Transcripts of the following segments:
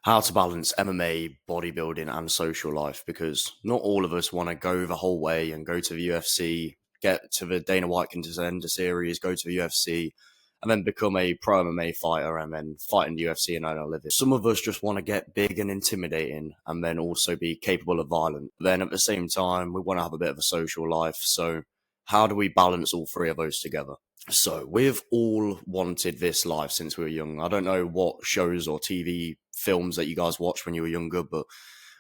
how to balance MMA, bodybuilding, and social life, because not all of us want to go the whole way and go to the UFC, get to the Dana White Contender Series, go to the UFC, and then become a pro MMA fighter and then fight in the UFC and earn a living. Some of us just want to get big and intimidating and then also be capable of violence. Then at the same time, we want to have a bit of a social life. So how do we balance all three of those together? So we've all wanted this life since we were young. I don't know what shows or TV films that you guys watched when you were younger, but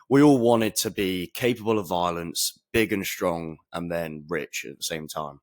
we all wanted to be capable of violence, big and strong, and then rich at the same time.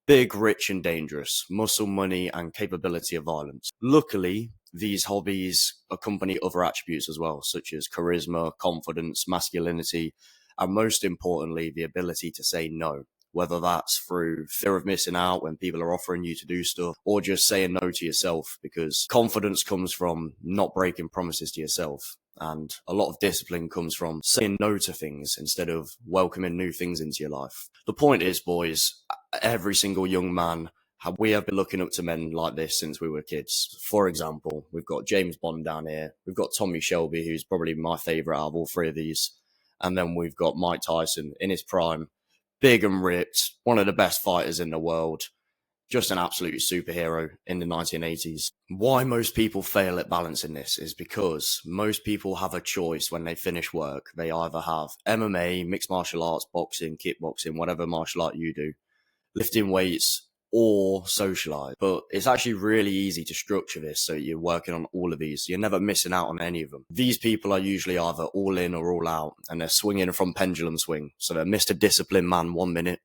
Big, rich, and dangerous, muscle, money, and capability of violence. Luckily, these hobbies accompany other attributes as well, such as charisma, confidence, masculinity, and most importantly, the ability to say no. Whether that's through fear of missing out when people are offering you to do stuff, or just saying no to yourself, because confidence comes from not breaking promises to yourself. And a lot of discipline comes from saying no to things instead of welcoming new things into your life. The point is, boys, every single young man, we have been looking up to men like this since we were kids. For example, we've got James Bond down here. We've got Tommy Shelby, who's probably my favourite out of all three of these. And then we've got Mike Tyson in his prime, big and ripped, one of the best fighters in the world, just an absolute superhero in the 1980s. Why most people fail at balancing this is because most people have a choice when they finish work. They either have MMA, mixed martial arts, boxing, kickboxing, whatever martial art you do, lifting weights, or socialize. But it's actually really easy to structure this so you're working on all of these. You're never missing out on any of them. These people are usually either all in or all out, and they're swinging from pendulum swing. So they're Mr. Disciplined Man 1 minute,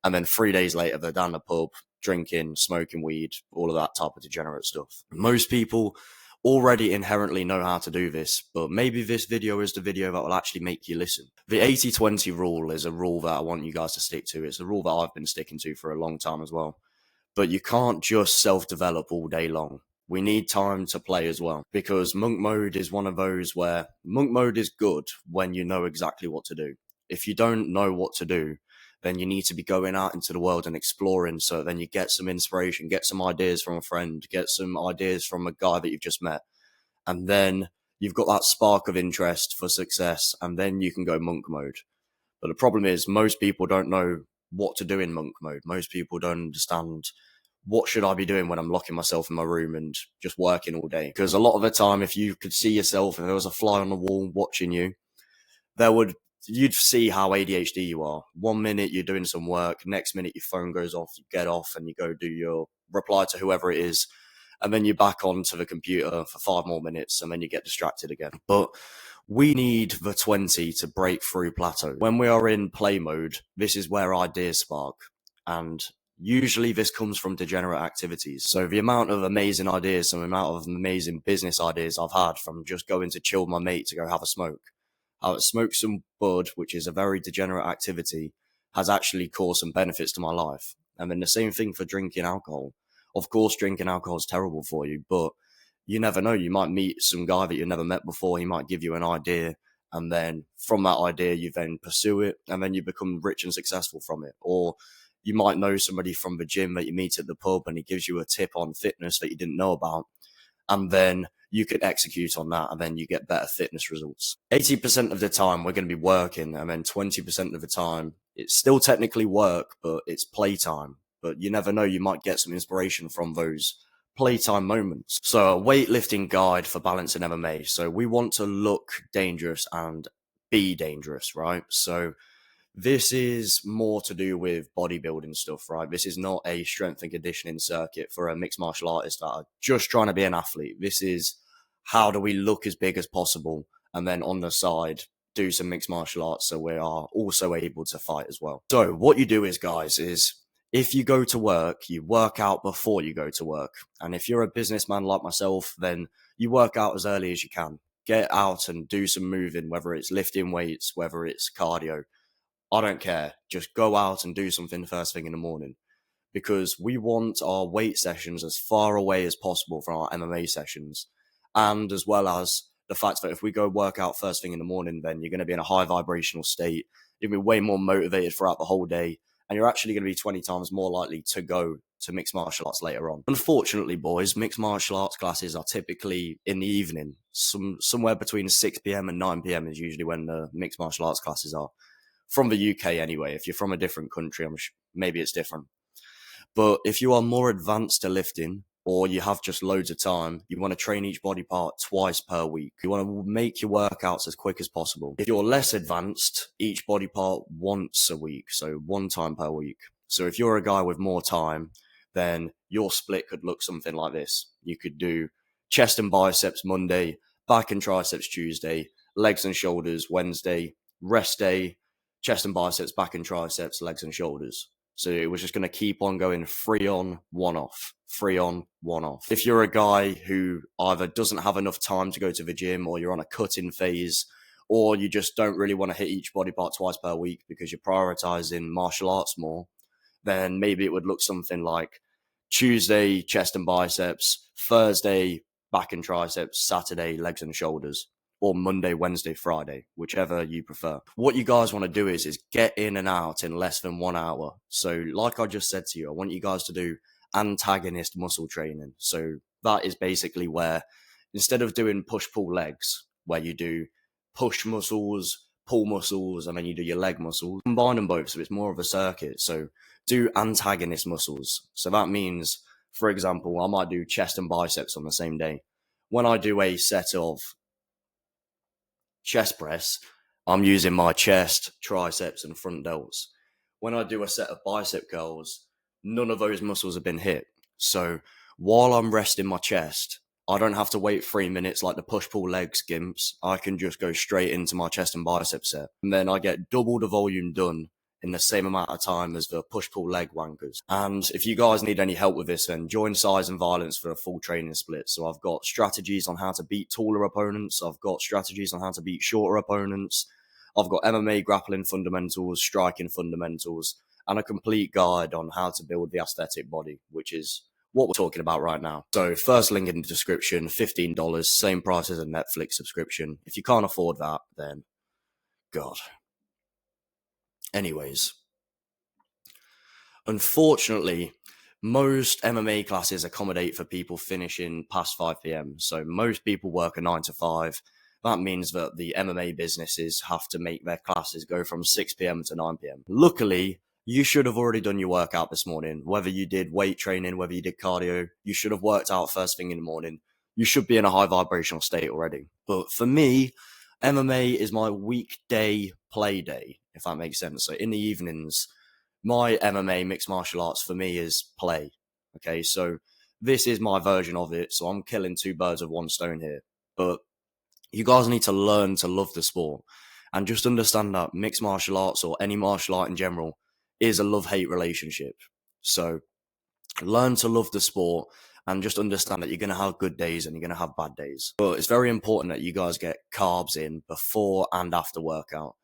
and then 3 days later they're down the pub, drinking, smoking weed, all of that type of degenerate stuff. Most people already inherently know how to do this, but maybe this video is the video that will actually make you listen. The 80-20 rule is a rule that I want you guys to stick to. It's a rule that I've been sticking to for a long time as well. But you can't just self-develop all day long. We need time to play as well, because monk mode is one of those where monk mode is good when you know exactly what to do. If you don't know what to do, then you need to be going out into the world and exploring, so then you get some inspiration, get some ideas from a friend, get some ideas from a guy that you've just met, and then you've got that spark of interest for success, and then you can go monk mode. But the problem is most people don't know what to do in monk mode. Most people don't understand what should I be doing when I'm locking myself in my room and just working all day. Because a lot of the time, if you could see yourself, if there was a fly on the wall watching you, you'd see how ADHD you are. 1 minute you're doing some work, next minute your phone goes off, you get off and you go do your reply to whoever it is, and then you're back onto the computer for 5 more minutes, and then you get distracted again. But we need the 20 to break through plateau. When we are in play mode, this is where ideas spark, and usually this comes from degenerate activities. So the amount of amazing ideas, the amount of amazing business ideas I've had from just going to chill with my mate to go have a smoke. Smoke some bud, which is a very degenerate activity, has actually caused some benefits to my life. And then the same thing for drinking alcohol. Of course, drinking alcohol is terrible for you, but you never know. You might meet some guy that you've never met before. He might give you an idea, and then from that idea, you then pursue it, and then you become rich and successful from it. Or you might know somebody from the gym that you meet at the pub, and he gives you a tip on fitness that you didn't know about, and then you could execute on that, and then you get better fitness results. 80% of the time we're going to be working, and then 20% of the time it's still technically work, but it's playtime. But you never know, you might get some inspiration from those playtime moments. So a weightlifting guide for balancing MMA. So we want to look dangerous and be dangerous, right? So this is more to do with bodybuilding stuff, right? This is not a strength and conditioning circuit for a mixed martial artist that are just trying to be an athlete. This is how do we look as big as possible, and then on the side do some mixed martial arts so we are also able to fight as well. So what you do is, guys, is if you go to work, you work out before you go to work. And if you're a businessman like myself, then you work out as early as you can. Get out and do some moving, whether it's lifting weights, whether it's cardio. I don't care. Just go out and do something first thing in the morning, because we want our weight sessions as far away as possible from our MMA sessions. And as well as the fact that if we go work out first thing in the morning, then you're going to be in a high vibrational state. You're going to be way more motivated throughout the whole day. And you're actually going to be 20 times more likely to go to mixed martial arts later on. Unfortunately, boys, mixed martial arts classes are typically in the evening. Somewhere between 6 p.m. and 9 p.m. is usually when the mixed martial arts classes are. From the UK anyway. If you're from a different country, maybe it's different. But if you are more advanced to lifting, or you have just loads of time, you want to train each body part twice per week. You want to make your workouts as quick as possible. If you're less advanced, each body part once a week, so one time per week. So if you're a guy with more time, then your split could look something like this. You could do chest and biceps Monday, back and triceps Tuesday, legs and shoulders Wednesday, rest day, chest and biceps, back and triceps, legs and shoulders. So it was just going to keep on going 3 on, 1 off, 3 on, 1 off. If you're a guy who either doesn't have enough time to go to the gym, or you're on a cutting phase, or you just don't really want to hit each body part twice per week because you're prioritizing martial arts more, then maybe it would look something like Tuesday, chest and biceps, Thursday, back and triceps, Saturday, legs and shoulders, or Monday, Wednesday, Friday, whichever you prefer. What you guys want to do is get in and out in less than 1 hour. So like I just said to you, I want you guys to do antagonist muscle training. So that is basically where instead of doing push-pull legs, where you do push muscles, pull muscles, and then you do your leg muscles, combine them both so it's more of a circuit. So do antagonist muscles. So that means, for example, I might do chest and biceps on the same day. When I do a set of chest press, I'm using my chest, triceps, and front delts. When I do a set of bicep curls, none of those muscles have been hit. So while I'm resting my chest, I don't have to wait 3 minutes like the push-pull legs gimps. I can just go straight into my chest and bicep set. And then I get double the volume done in the same amount of time as the push-pull leg wankers. And if you guys need any help with this, then join Size and Violence for a full training split. So I've got strategies on how to beat taller opponents. I've got strategies on how to beat shorter opponents. I've got MMA grappling fundamentals, striking fundamentals, and a complete guide on how to build the aesthetic body, which is what we're talking about right now. So first link in the description, $15, same price as a Netflix subscription. If you can't afford that, then God. Anyways, unfortunately, most MMA classes accommodate for people finishing past 5 p.m. So most people work a 9 to 5. That means that the MMA businesses have to make their classes go from 6 p.m. to 9 p.m. Luckily, you should have already done your workout this morning. Whether you did weight training, whether you did cardio, you should have worked out first thing in the morning. You should be in a high vibrational state already. But for me, MMA is my weekday play day, if that makes sense. So in the evenings, my MMA mixed martial arts for me is play. Okay, so this is my version of it. So I'm killing 2 birds with 1 stone here. But you guys need to learn to love the sport and just understand that mixed martial arts, or any martial art in general, is a love-hate relationship. So learn to love the sport and just understand that you're going to have good days and you're going to have bad days. But it's very important that you guys get carbs in before and after workout,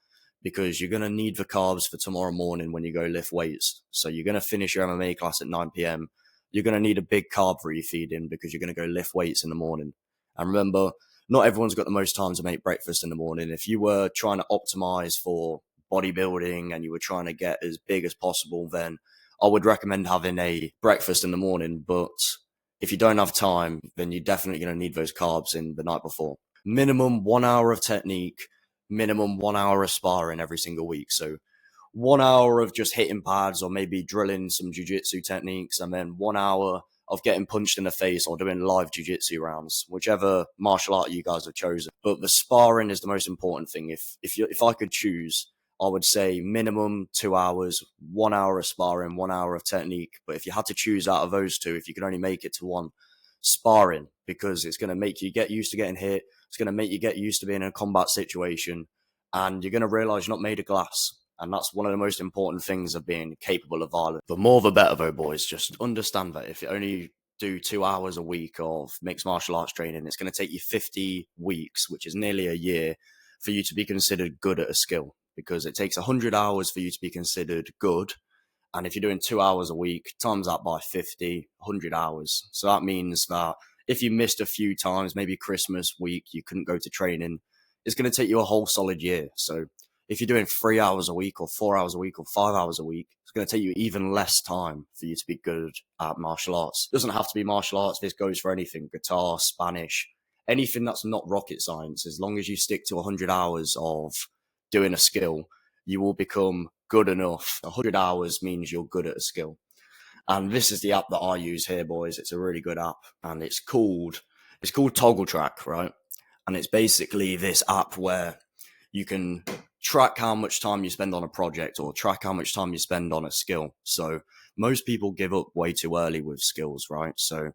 because you're going to need the carbs for tomorrow morning when you go lift weights. So you're going to finish your MMA class at 9 p.m. You're going to need a big carb refeed in because you're going to go lift weights in the morning. And remember, not everyone's got the most time to make breakfast in the morning. If you were trying to optimize for bodybuilding and you were trying to get as big as possible, then I would recommend having a breakfast in the morning. But if you don't have time, then you're definitely going to need those carbs in the night before. Minimum 1 hour of technique, minimum 1 hour of sparring every single week. So 1 hour of just hitting pads or maybe drilling some jiu-jitsu techniques, and then 1 hour of getting punched in the face or doing live jiu-jitsu rounds, whichever martial art you guys have chosen. But the sparring is the most important thing. If I could choose, I would say minimum 2 hours, 1 hour of sparring, 1 hour of technique. But if you had to choose out of those two, if you could only make it to one, sparring, because it's going to make you get used to getting hit. It's going to make you get used to being in a combat situation, and you're going to realize you're not made of glass. And that's one of the most important things of being capable of violence. The more the better, though, boys. Just understand that if you only do 2 hours a week of mixed martial arts training, it's going to take you 50 weeks, which is nearly a year, for you to be considered good at a skill. Because it takes 100 hours for you to be considered good. And if you're doing 2 hours a week, times that by 50, 100 hours. So that means that if you missed a few times, maybe Christmas week, you couldn't go to training, it's going to take you a whole solid year. So if you're doing 3 hours a week or 4 hours a week or 5 hours a week, it's going to take you even less time for you to be good at martial arts. It doesn't have to be martial arts. This goes for anything: guitar, Spanish, anything that's not rocket science. As long as you stick to 100 hours of doing a skill, you will become good enough. 100 hours means you're good at a skill. And this is the app that I use here, boys. It's a really good app, and it's called Toggle Track, right? And it's basically this app where you can track how much time you spend on a project or track how much time you spend on a skill. So most people give up way too early with skills, right? So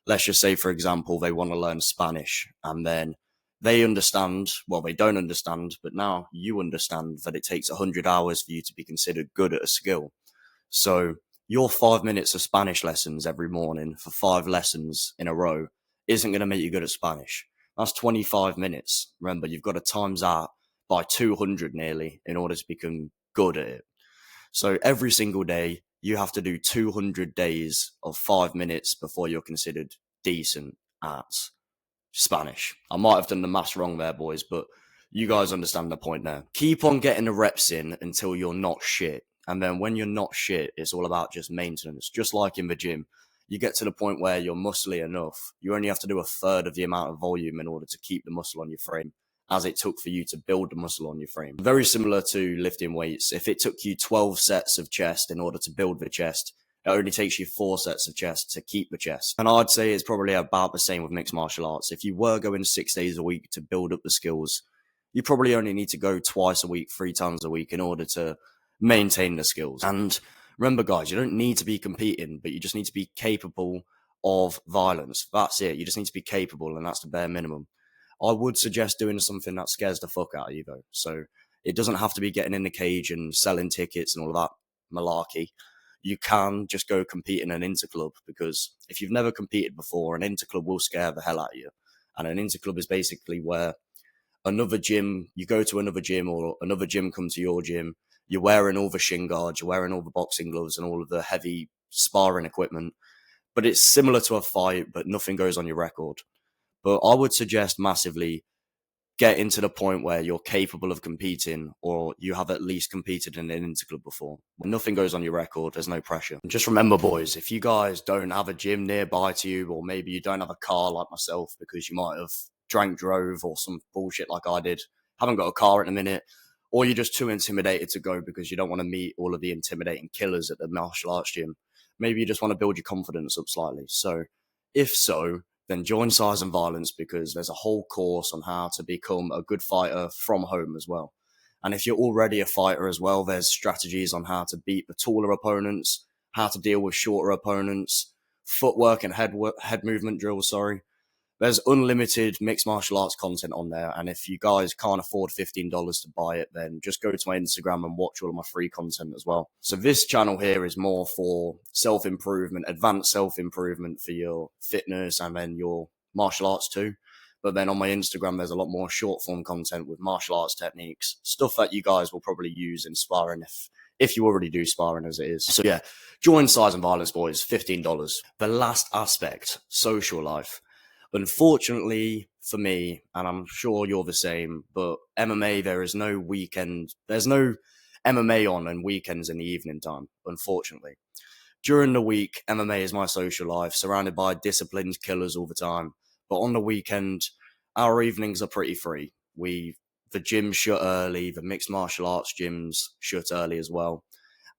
let's just say, for example, they want to learn Spanish, and then they understand, well, they don't understand, but now you understand that it takes 100 hours for you to be considered good at a skill. So your 5 minutes of Spanish lessons every morning for 5 lessons in a row isn't going to make you good at Spanish. That's 25 minutes. Remember, you've got to times that by 200 nearly in order to become good at it. So every single day, you have to do 200 days of 5 minutes before you're considered decent at Spanish. I might have done the maths wrong there, boys, but you guys understand the point there. Keep on getting the reps in until you're not shit. And then when you're not shit, it's all about just maintenance. Just like in the gym, you get to the point where you're muscly enough. You only have to do a third of the amount of volume in order to keep the muscle on your frame as it took for you to build the muscle on your frame. Very similar to lifting weights. If it took you 12 sets of chest in order to build the chest, it only takes you 4 sets of chest to keep the chest. And I'd say it's probably about the same with mixed martial arts. If you were going 6 days a week to build up the skills, you probably only need to go twice a week, 3 times a week in order to maintain the skills. And remember, guys, you don't need to be competing, but you just need to be capable of violence. That's it. You just need to be capable, and that's the bare minimum. I would suggest doing something that scares the fuck out of you, though. So it doesn't have to be getting in the cage and selling tickets and all of that malarkey. You can just go compete in an interclub, because if you've never competed before, an interclub will scare the hell out of you. And an interclub is basically where another gym, you go to another gym, or another gym come to your gym. You're wearing all the shin guards, you're wearing all the boxing gloves and all of the heavy sparring equipment. But it's similar to a fight, but nothing goes on your record. But I would suggest massively getting to the point where you're capable of competing, or you have at least competed in an interclub before. When nothing goes on your record, there's no pressure. And just remember, boys, if you guys don't have a gym nearby to you, or maybe you don't have a car like myself because you might have drove or some bullshit like I did, haven't got a car at the minute, or you're just too intimidated to go because you don't want to meet all of the intimidating killers at the martial arts gym, maybe you just want to build your confidence up slightly. So if so, then join Size and Violence, because there's a whole course on how to become a good fighter from home as well. And if you're already a fighter as well, there's strategies on how to beat the taller opponents, how to deal with shorter opponents, footwork and head movement drills, There's unlimited mixed martial arts content on there. And if you guys can't afford $15 to buy it, then just go to my Instagram and watch all of my free content as well. So this channel here is more for self-improvement, advanced self-improvement for your fitness and then your martial arts too. But then on my Instagram, there's a lot more short form content with martial arts techniques, stuff that you guys will probably use in sparring if you already do sparring as it is. So yeah, join Size and Violence, boys, $15. The last aspect, social life. Unfortunately for me, and I'm sure you're the same, but MMA, there's no MMA on weekends in the evening time, unfortunately. During the week, MMA is my social life, surrounded by disciplined killers all the time. But on the weekend, our evenings are pretty free. The gyms shut early, the mixed martial arts gyms shut early as well.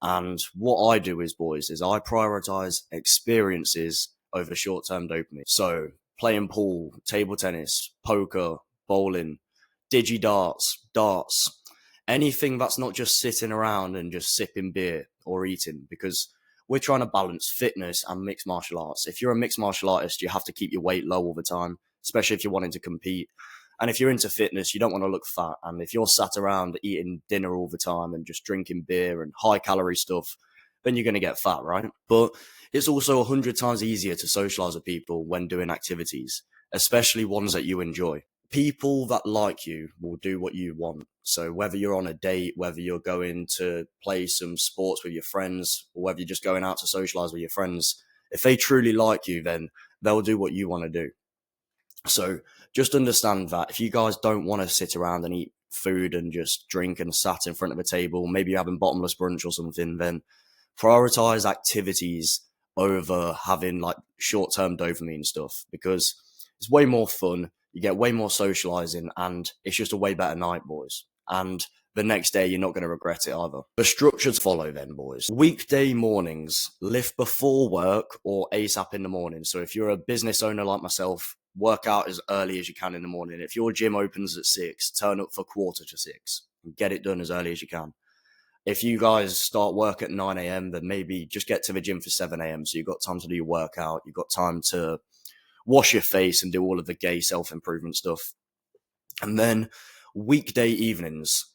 And what I do is, boys, is I prioritize experiences over short-term dopamine. So playing pool, table tennis, poker, bowling, darts, anything that's not just sitting around and just sipping beer or eating, because we're trying to balance fitness and mixed martial arts. If you're a mixed martial artist, you have to keep your weight low all the time, especially if you're wanting to compete. And if you're into fitness, you don't want to look fat. And if you're sat around eating dinner all the time and just drinking beer and high calorie stuff, then you're going to get fat, right? But it's also 100 times easier to socialize with people when doing activities, especially ones that you enjoy. People that like you will do what you want. So whether you're on a date, whether you're going to play some sports with your friends, or whether you're just going out to socialize with your friends, if they truly like you, then they'll do what you want to do. So just understand that if you guys don't want to sit around and eat food and just drink and sat in front of a table, maybe you're having bottomless brunch or something, then prioritize activities over having like short-term dopamine stuff, because it's way more fun. You get way more socializing, and it's just a way better night, boys. And the next day, you're not going to regret it either. The structures follow then, boys. Weekday mornings, lift before work or ASAP in the morning. So if you're a business owner like myself, work out as early as you can in the morning. If your gym opens at 6, turn up for 5:45 and get it done as early as you can. If you guys start work at 9 a.m., then maybe just get to the gym for 7 a.m. So you've got time to do your workout. You've got time to wash your face and do all of the gay self-improvement stuff. And then weekday evenings,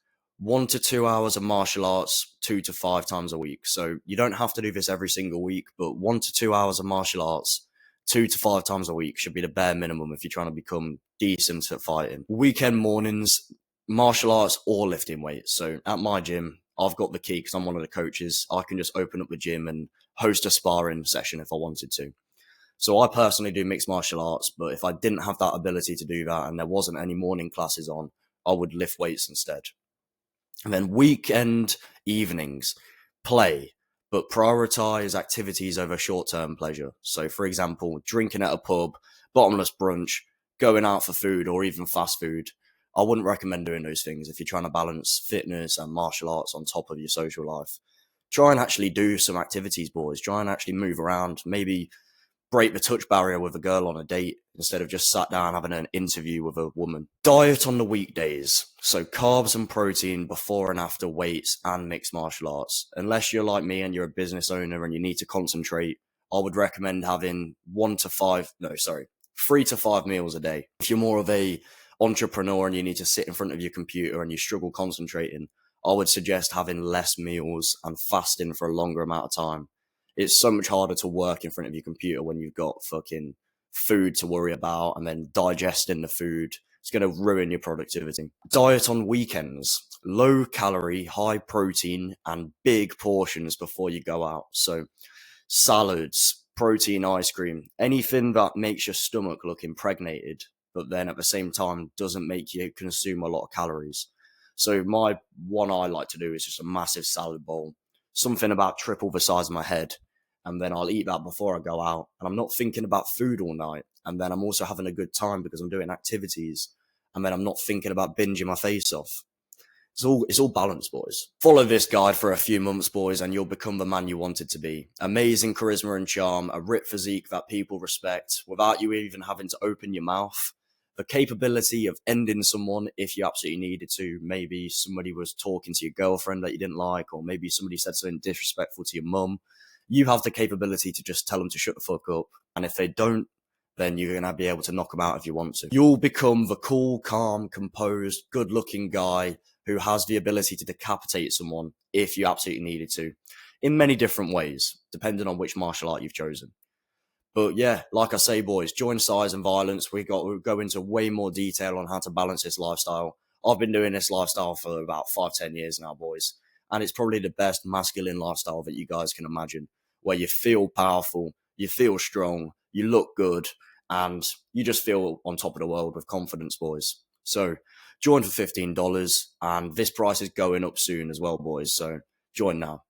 1 to 2 hours of martial arts, 2 to 5 times a week. So you don't have to do this every single week, but 1 to 2 hours of martial arts, 2 to 5 times a week should be the bare minimum if you're trying to become decent at fighting. Weekend mornings, martial arts or lifting weights. So at my gym, I've got the key because I'm one of the coaches. I can just open up the gym and host a sparring session if I wanted to. So I personally do mixed martial arts, but if I didn't have that ability to do that and there wasn't any morning classes on, I would lift weights instead. And then weekend evenings, play, but prioritize activities over short-term pleasure. So for example, drinking at a pub, bottomless brunch, going out for food or even fast food. I wouldn't recommend doing those things if you're trying to balance fitness and martial arts on top of your social life. Try and actually do some activities, boys. Try and actually move around. Maybe break the touch barrier with a girl on a date instead of just sat down having an interview with a woman. Diet on the weekdays. So carbs and protein before and after weights and mixed martial arts. Unless you're like me and you're a business owner and you need to concentrate, I would recommend having 3 to 5 meals a day. If you're more of a entrepreneur and you need to sit in front of your computer and you struggle concentrating, I would suggest having less meals and fasting for a longer amount of time. It's so much harder to work in front of your computer when you've got fucking food to worry about and then digesting the food. It's going to ruin your productivity. Diet on weekends. Low calorie, high protein, and big portions before you go out. So salads, protein ice cream, anything that makes your stomach look impregnated, but then at the same time doesn't make you consume a lot of calories. So my one I like to do is just a massive salad bowl, something about triple the size of my head, and then I'll eat that before I go out, and I'm not thinking about food all night, and then I'm also having a good time because I'm doing activities, and then I'm not thinking about binging my face off. It's all balanced, boys. Follow this guide for a few months, boys, and you'll become the man you wanted to be. Amazing charisma and charm, a ripped physique that people respect without you even having to open your mouth. The capability of ending someone if you absolutely needed to. Maybe somebody was talking to your girlfriend that you didn't like, or maybe somebody said something disrespectful to your mum. You have the capability to just tell them to shut the fuck up. And if they don't, then you're going to be able to knock them out if you want to. You'll become the cool, calm, composed, good-looking guy who has the ability to decapitate someone if you absolutely needed to, in many different ways, depending on which martial art you've chosen. But yeah, like I say, boys, join Size and Violence. We'll go into way more detail on how to balance this lifestyle. I've been doing this lifestyle for about 5-10 years now, boys. And it's probably the best masculine lifestyle that you guys can imagine, where you feel powerful, you feel strong, you look good, and you just feel on top of the world with confidence, boys. So join for $15, and this price is going up soon as well, boys. So join now.